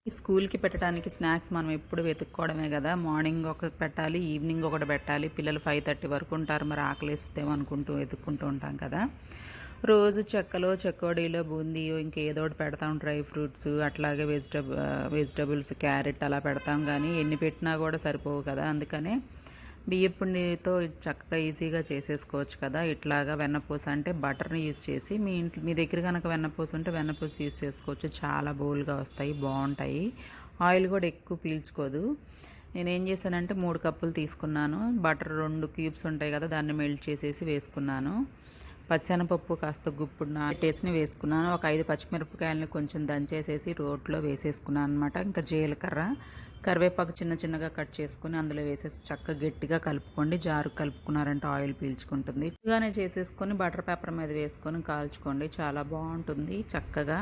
ఈ స్కూల్‌కి పెట్టడానికి స్నాక్స్ మనం ఎప్పుడు వెతుక్కోవడమే గదా! మార్నింగ్ ఒకటి పెట్టాలి, ఈవినింగ్ ఒకటి పెట్టాలి. పిల్లలు 5:30 వరకు ఉంటారు. మరి ఆకలేస్తేమో అనుకుంటూ వెతుక్కుంటూ ఉంటాం కదా! రోజు చెక్కలో, చెకోడీలో, బూందీయో ఇంకేదో ఒకటి పెడతాం. డ్రై ఫ్రూట్స్ అట్లాగే వెజిటబుల్స్, క్యారెట్ అలా పెడతాం గానీ ఎన్ని పెట్టినా గూడా సరిపోవు కదా! అందుకనే బియ్యపు పిండితో చక్కగా ఈజీగా చేసేసుకోవచ్చు కదా! ఇట్లాగా వెన్నపూస అంటే బటర్‌ని యూజ్ చేసి మీ దగ్గర గనక వెన్నపూస ఉంటే వెన్నపూస యూజ్ చేసుకోవచ్చు. చాలా బోల్డ్‌గా వస్తాయి, బావుంటాయి. ఆయిల్ గూడా ఎక్కువ పీల్చుకోదు. నేనేం చేశానంటే 3 కప్పులు తీసుకున్నాను. బటర్ 2 క్యూబ్స్ ఉంటాయి కదా! దాన్ని మెల్ట్ చేసేసి వేసుకున్నాను. పచ్చెనపప్పు కాస్త గుప్పుడు నానబెట్టేసి వేసుకున్నాను. ఒక 5 పచ్చిమిరపకాయలని కొంచెం దంచేసేసి రోట్లో వేసేసుకున్నాను అనమాట. ఇంకా జీలకర్ర, కరివేపాకు చిన్న చిన్నగా కట్ చేసుకొని అందులో వేసేసి చక్కగా గట్టిగా కలుపుకోండి. జారు కలుపుకున్నారంటే ఆయిల్ పీల్చుకుంటుంది. ఇలానే చేసేసుకొని బటర్ పేపర్ మీద వేసుకొని కాల్చుకోండి. చాలా బాగుంటుంది చక్కగా.